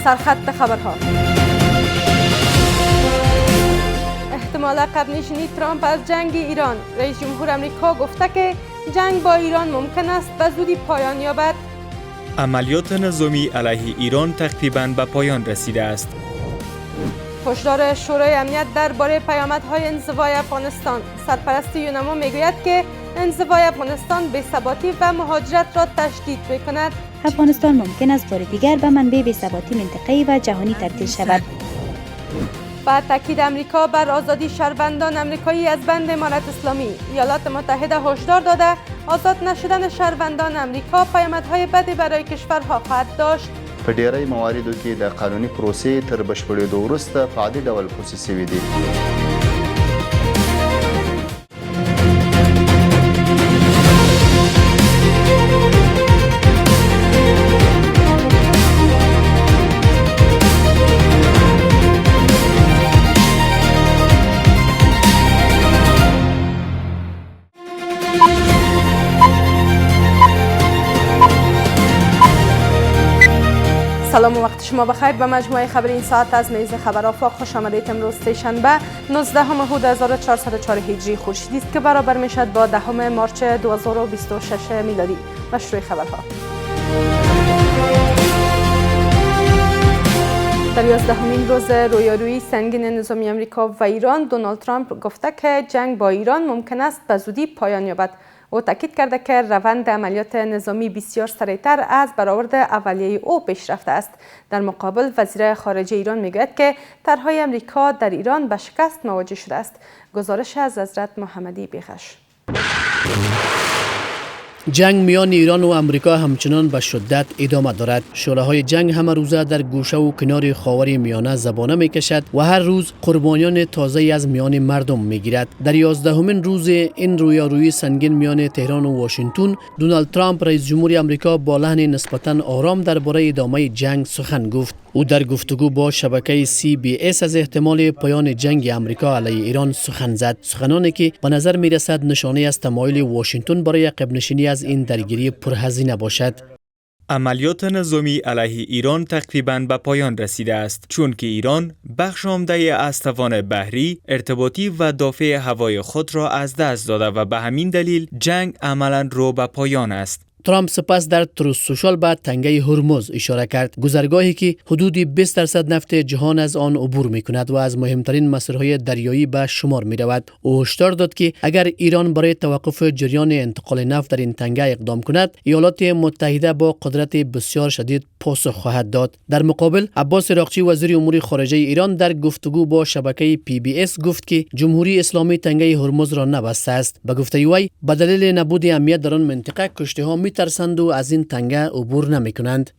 سرخط خبرها. احتمال عقب‌نشینی ترامپ از جنگ ایران. رئیس جمهور آمریکا گفته که جنگ با ایران ممکن است به زودی پایان یابد. عملیات نظامی علیه ایران تقریباً به پایان رسیده است. هشدار شورای امنیت درباره پیامدهای انزوای افغانستان. سرپرست یونما میگوید که انزوای افغانستان بی‌ثباتی و مهاجرت را تشدید می‌کند. افغانستان ممکن است بار دیگر به منبع بی‌ثباتی منطقه‌ای و جهانی تبدیل شود. با تاکید امریکا بر آزادی شهروندان آمریکایی از بند امارت اسلامی، ایالات متحده هشدار داده آزاد نشدن شهروندان آمریکا پیامدهای بدی برای کشورها خواهد داشت. په ډیری مواردو کې د قانوني پروسې تر بشپړېدو وروسته په عادي ډول پروسس شوي دي. سلام و وقت شما بخیر. به مجموعه خبر این ساعت از میز خبر آفاق خوش آمدید. امروز سه‌شنبه 19 مهر 1404 هجری خورشیدی است که برابر میشد با 10 مارس 2026 میلادی. مشروع خبرها. در 11مین روز رویارویی سنگین نظامی آمریکا و ایران، دونالد ترامپ گفته که جنگ با ایران ممکن است به زودی پایان یابد. او تاکید کرده که روند عملیات نظامی بسیار سریعتر از برآورد اولیه او پیش رفته است. در مقابل وزیر خارجه ایران میگوید که طرحهای آمریکا در ایران به شکست مواجه شده است. گزارش از حضرت محمدی بیغش. جنگ میان ایران و آمریکا همچنان به شدت ادامه دارد. شعله‌های جنگ همه روزه در گوشه و کنار خاور میانه زبانه میکشد و هر روز قربانیان تازه‌ای از میان مردم میگیرد. در 11مین روز این رویارویی سنگین میان تهران و واشنگتن، دونالد ترامپ رئیس جمهور آمریکا با لحن نسبتاً آرام درباره ادامه جنگ سخن گفت. او در گفتگو با شبکه CBS از احتمال پایان جنگ آمریکا علیه ایران سخن زد. سخنانی که به نظر میرسد نشانه از تمایل واشنگتن برای عقب‌نشینی از این درگیری پرهزینه باشد. عملیات نظامی علیه ایران تقریباً به پایان رسیده است، چون که ایران بخش عمده از توان بحری، ارتباطی و دافع هوای خود را از دست داده و به همین دلیل جنگ عملاً رو به پایان است. ترامپ سپس در تروس سوشال به تنگه هرمز اشاره کرد، گذرگاهی که حدودی 20% نفت جهان از آن عبور می‌کند و از مهمترین مسیرهای دریایی به شمار می‌رود. او هشدار داد که اگر ایران برای توقف جریان انتقال نفت در این تنگه اقدام کند، ایالات متحده با قدرت بسیار شدید پاسخ خواهد داد. در مقابل، عباس عراقچی وزیر امور خارجه ایران در گفتگو با شبکه PBS گفت که جمهوری اسلامی تنگه هرمز را نبسته است. به گفته وی، به دلیل نبود امنیت در آن منطقه کشتی‌ها می‌ترسند و از این تنگه عبور نمی‌کنند.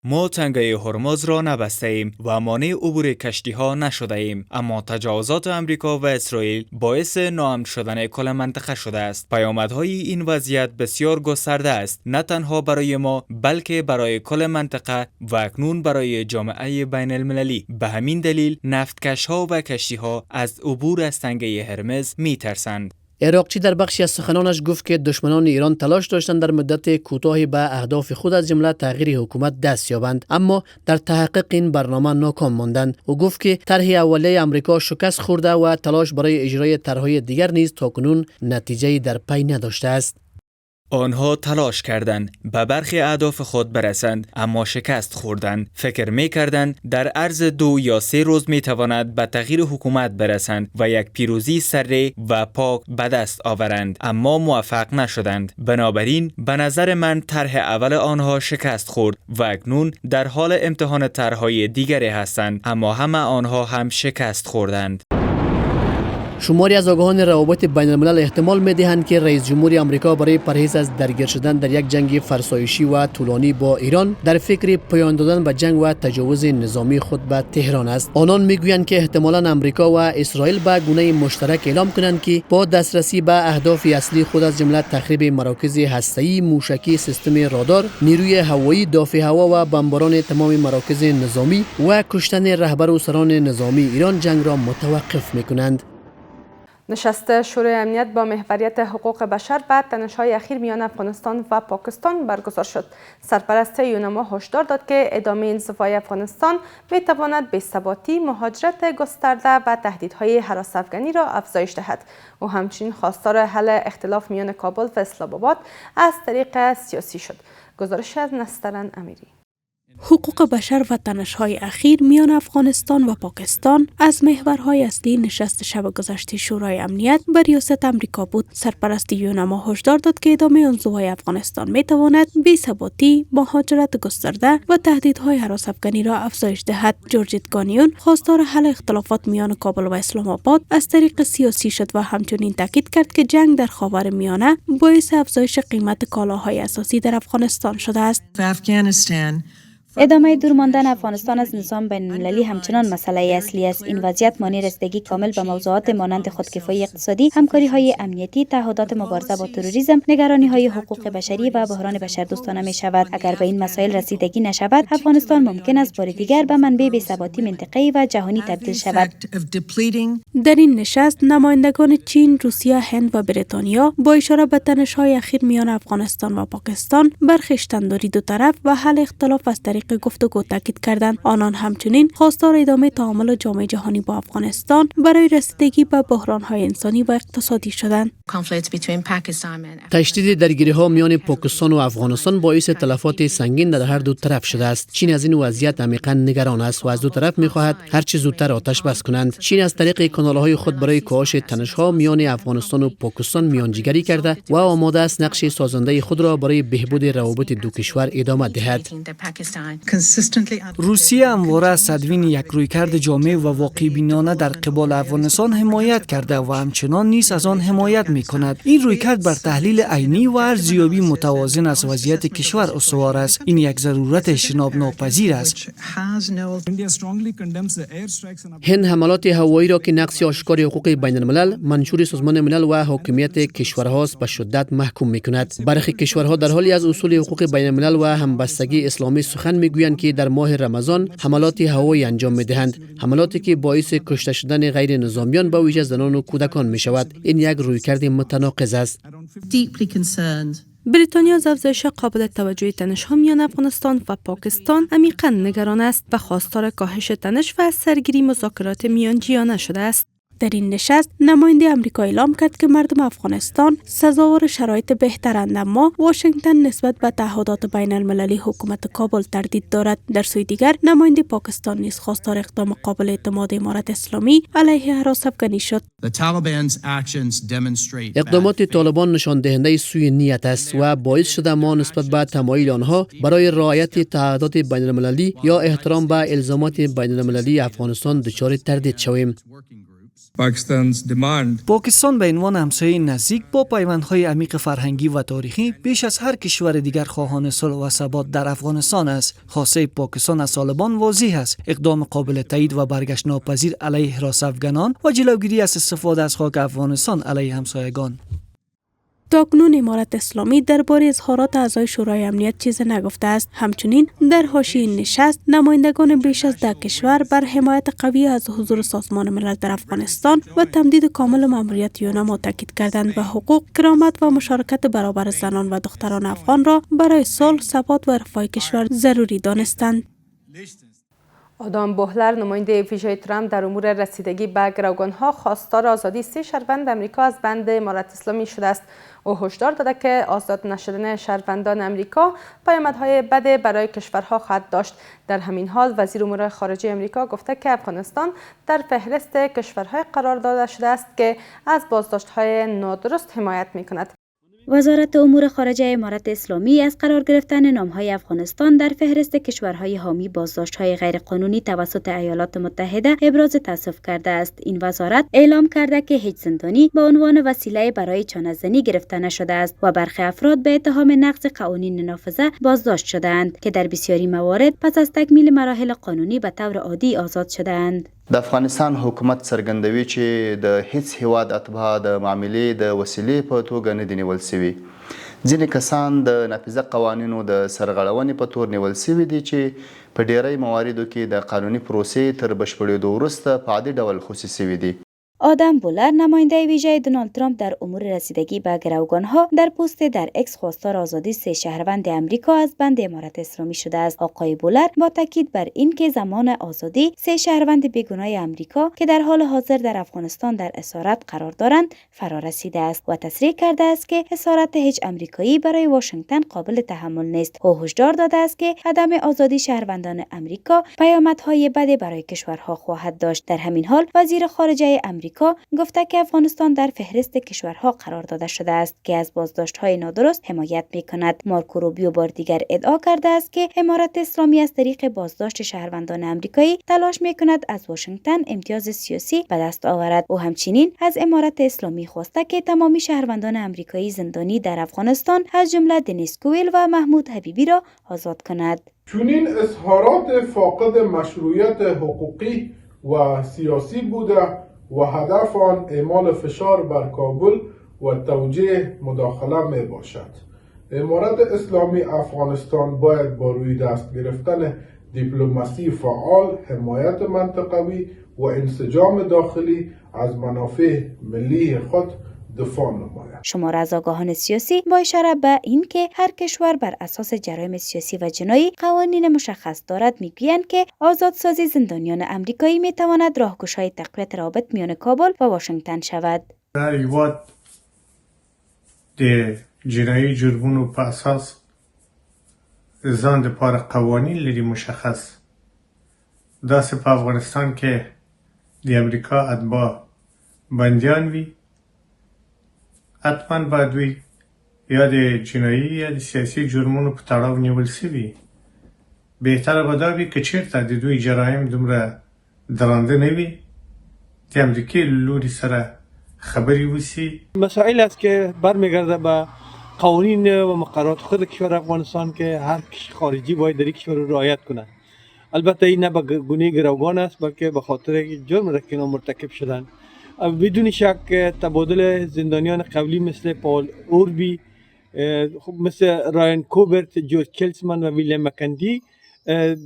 ما تنگه هرمز را نبسته ایم و مانع عبور کشتی ها نشده ایم، اما تجاوزات آمریکا و اسرائیل باعث ناامن شدن کل منطقه شده است. پیامدهای این وضعیت بسیار گسترده است، نه تنها برای ما بلکه برای کل منطقه و اکنون برای جامعه بین المللی. به همین دلیل نفتکش ها و کشتی ها از عبور از تنگه هرمز می ترسند. عراقچی در بخشی از سخنانش گفت که دشمنان ایران تلاش داشتند در مدت کوتاهی به اهداف خود از جمله تغییر حکومت دست یابند، اما در تحقق این برنامه ناکام ماندند. او گفت که طرح اولیه آمریکا شکست خورده و تلاش برای اجرای طرحهای دیگر نیز تاکنون نتیجه‌ای در پی نداشته است. آنها تلاش کردند به برخی اهداف خود برسند، اما شکست خوردند. فکر می‌کردند در عرض 2 یا 3 روز می‌تواند به تغییر حکومت برسند و یک پیروزی سریع و پاک به دست آورند، اما موفق نشدند. بنابراین به نظر من طرح اول آنها شکست خورد و اکنون در حال امتحان طرح‌های دیگری هستند، اما همه آنها هم شکست خوردند. شماری از آگاهان روابط بین الملل احتمال می‌دهند که رئیس جمهور آمریکا برای پرهیز از درگیر شدن در یک جنگ فرسایشی و طولانی با ایران در فکر پایان دادن به جنگ و تجاوز نظامی خود به تهران است. آنان میگویند که احتمالاً آمریکا و اسرائیل به گونه مشترک اعلام کنند که با دسترسی به اهداف اصلی خود از جمله تخریب مراکز هسته‌ای، موشکی، سیستم رادار، نیروی هوایی، دافع هوا و بمباران تمام مراکز نظامی و کشتن رهبر و سران نظامی ایران جنگ را متوقف می‌کنند. نشست شورای امنیت با محوریت حقوق بشر بعد تنش‌های اخیر میان افغانستان و پاکستان برگزار شد. سرپرست یونما هشدار داد که ادامه انزوای افغانستان میتواند بی‌ثباتی، مهاجرت گسترده و تهدیدهای هراس افغانی را افزایش دهد. او همچنین خواستار حل اختلاف میان کابل و اسلام آباد از طریق سیاسی شد. گزارش از نسترن امیری. حقوق بشر و تنش‌های اخیر میان افغانستان و پاکستان از محورهای اصلی نشست شب گذشته شورای امنیت به ریاست امریکا بود. سرپرست یونما هشدار داد که ادامه انزوای افغانستان میتواند بی‌ثباتی، مهاجرت گسترده و تهدیدهای هراس افغانی را افزایش دهد. جورجیت گانیون خواستار حل اختلافات میان کابل و اسلام آباد از طریق سیاسی شد و همچنین تاکید کرد که جنگ در خاورمیانه باعث افزایش قیمت کالاهای اساسی در افغانستان شده است. ادامه دور ماندن افغانستان از نظام بین المللی همچنان مسئله اصلی است. این وضعیت مانع رسیدگی کامل به موضوعات مانند خودکفایی اقتصادی، همکاری های امنیتی، تعهدات مبارزه با تروریسم، نگرانی های حقوق بشری و بحران بشردوستانه می شود. اگر به این مسائل رسیدگی نشود، افغانستان ممکن است بار دیگر به منبع بی‌ثباتی منطقه‌ای و جهانی تبدیل شود. در این نشست نمایندگان چین، روسیه، هند و بریتانیا با اشاره به تنش‌های اخیر میان افغانستان و پاکستان بر خویشتن‌داری دو طرف و حل اختلاف از طریق گفتگو تاکید کردند. آنان همچنین خواستار ادامه تعامل جامعه جهانی با افغانستان برای رسیدگی به بحران‌های انسانی و اقتصادی شدند. تشدید درگیری‌ها میان پاکستان و افغانستان باعث تلفات سنگین در هر دو طرف شده است. چین از این وضعیت عمیقاً نگران است و از دو طرف می‌خواهد هر چه زودتر آتش بس کنند. چین از طریق کانال‌های خود برای کاهش تنش‌ها میان افغانستان و پاکستان میانجیگری کرده و آماده است نقش سازنده خود را برای بهبود روابط دو کشور ادامه دهد. روسیه همواره از تدوین یک رویکرد جامع و واقع بینانه در قبال افغانستان حمایت کرده و همچنان نیز از آن حمایت می‌کند. این رویکرد بر تحلیل عینی و ارزیابی متوازن از وضعیت کشور استوار است. این یک ضرورت اجتناب ناپذیر است. هند حملات هوایی را که نقض آشکار حقوق بین الملل، منشور سازمان ملل و حاکمیت کشورهاست به شدت محکوم می‌کند. برخی کشورها در حالی از اصول حقوق بین الملل و همبستگی اسلامی سخن می‌گویند که در ماه رمضان حملات هوایی انجام می‌دهند، حملاتی که باعث کشته شدن غیر نظامیان به ویژه زنان و کودکان می‌شود. این یک رویکرد متناقض است. بریتانیا از افزایش قابل توجه تنش‌ها میان افغانستان و پاکستان عمیقاً نگران است و خواستار کاهش تنش و از سرگیری مذاکرات میانجیانه شده است. در این نشست نماینده آمریکا اعلام کرد که مردم افغانستان سزاوار شرایط بهترند، اما واشنگتن نسبت به تعهدات بین المللی حکومت کابل تردید دارد. در سوی دیگر نماینده پاکستان نیز خواستار اقدام قابل اعتماد امارت اسلامی علیه هراس افغانی شد. اقدامات طالبان نشان دهنده سوی نیت است و باعث شده ما نسبت به تمایل آنها برای رعایت تعهدات بین المللی یا احترام به الزامات بین المللی افغانستان دچار تردید شویم. پاکستان به عنوان همسایه نزدیک با پیوندهای عمیق فرهنگی و تاریخی بیش از هر کشور دیگر خواهان صلح و ثبات در افغانستان است. خواسته پاکستان از طالبان واضح است: اقدام قابل تایید و برگشت ناپذیر علیه هراس افغانان و جلوگیری از استفاده از خاک افغانستان علیه همسایگان. تاکنون امارت اسلامی درباره اظهارات اعضای شورای امنیت چیز نگفته است. همچنین در حاشیه نشست نمایندگان بیش از 10 کشور بر حمایت قوی از حضور سازمان ملل در افغانستان و تمدید کامل ماموریت یونما تاکید کردند و حقوق، کرامت و مشارکت برابر زنان و دختران افغان را برای صلح، ثبات و رفاه کشور ضروری دانستند. آدام بوهلر، نماینده ویژه ترامپ در امور رسیدگی به گروگانها، خواستار آزادی 3 شهروند امریکا از بند امارت اسلامی شده است. او هشدار داده که آزاد نشدن شهروندان امریکا پیامدهای بد برای کشورها خواهد داشت. در همین حال وزیر امور خارجه امریکا گفته که افغانستان در فهرست کشورهای قرار داده شده است که از بازداشت‌های نادرست حمایت می‌کند. وزارت امور خارجه امارت اسلامی از قرار گرفتن نام‌های افغانستان در فهرست کشورهای حامی بازداشت‌های غیرقانونی توسط ایالات متحده ابراز تأسف کرده است. این وزارت اعلام کرده که هیچ زندانی به عنوان وسیله برای چانه‌زنی گرفته نشده است و برخی افراد به اتهام نقض قوانین نافذه بازداشت شده‌اند که در بسیاری موارد پس از تکمیل مراحل قانونی به طور عادی آزاد شده‌اند. د افغانستان حکومت څرګندوي چې د هیڅ هیواد اتباع د معاملې د وسیلې په توګه نه دي نیول سوي. ځینې کسان د نافذه قوانینو د سرغړونې په تور نیول سوي دي چې په ډیری مواردو کې د قانوني پروسې تر بشپړېدو وروسته په عادي ډول خصوصي سوي دي. آدم بولر نماینده ویژه دونالد ترامپ در امور رسیدگی به گروگانها در پست در اکس خواستار آزادی 3 شهروند امریکا از بند امارت اسلامی شده است. آقای بولر با تاکید بر اینکه زمان آزادی 3 شهروند بیگناه امریکا که در حال حاضر در افغانستان در اسارت قرار دارند فرا رسیده است و تصریح کرده است که اسارت هیچ امریکایی برای واشنگتن قابل تحمل نیست. او هشدار داده است که عدم آزادی شهروندان امریکا پیامدهای بدی برای کشورها خواهد داشت. در همین حال وزیر خارجه امریکا گفته که افغانستان در فهرست کشورها قرار داده شده است که از بازداشت‌های نادرست حمایت می‌کند. مارکو روبیو بار دیگر ادعا کرده است که امارت اسلامی از طریق بازداشت شهروندان امریکایی تلاش می‌کند از واشنگتن امتیاز سیاسی به دست آورد. او همچنین از امارت اسلامی خواسته که تمامی شهروندان امریکایی زندانی در افغانستان از جمله دنیس کویل و محمود حبیبی را آزاد کند. چنین اظهارات فاقد مشروعیت حقوقی و سیاسی بوده و هدف آن اعمال فشار بر کابل و توجیه مداخله می باشد. امارت اسلامی افغانستان باید با روی دست گرفتن دیپلماسی فعال، حمایت منطقوی و انسجام داخلی از منافع ملی خود دفاع نماید. شمار از آگاهان سیاسی با اشاره به اینکه هر کشور بر اساس جرایم سیاسی و جنایی قوانین مشخص دارد میگویند که آزادسازی زندانیان امریکایی میتواند راهگشای تقویت روابط میان کابل و واشنگتن شود. در هیواد د جنایی جرمونو په اساس ځان دپاره قوانین لري مشخص. داسې په افغانستان کې د امریکا اتباع بندیان وي، حتما باید وي یا د جنایی یا د سیاسي جرمونو په تړاو نیول سوي. بهتره به دا وي که چېرته د دوی جرایم دومره درانده نه وي، د امریکې له لوري سره خبرې وسي. مسائل است که برمیگرده به قوانین و مقررات خود کشور افغانستان که هر خارجی باید در کشور رعایت کنه. البته این نه به گونه گروگان است بلکه به خاطر جرم را که مرتکب شدن. بدون شک تبادل زندانیان قبلی مثل پال اوربی، مثل رایان کوبرت، جورج کلسمن و ویلیام مکندی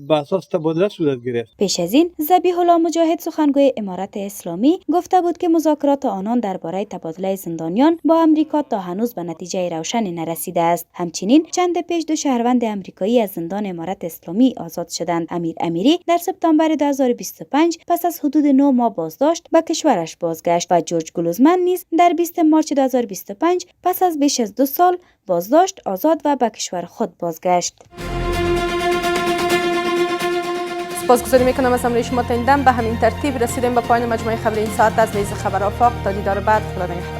به اساس تبادله صورت گرفت. پیش از این ذبیح الله مجاهد سخنگوی امارت اسلامی گفته بود که مذاکرات آنان درباره تبادله زندانیان با امریکا تا هنوز به نتیجه روشنی نرسیده است. همچنین چند پیش 2 شهروند امریکایی از زندان امارت اسلامی آزاد شدند. امیر امیری در سپتامبر 2025 پس از حدود 9 ماه بازداشت به کشورش بازگشت و جورج گلوزمن نیز در 20 مارس 2025 پس از بیش از 2 سال بازداشت آزاد و به کشور خود بازگشت. سپاسگزاری میکنم از همراهی شما تا این دم. به همین ترتیب رسیدیم به پایان مجموعه خبری این ساعت از میز خبر آفاق. تا دیدار بعد، خدا نگهدار.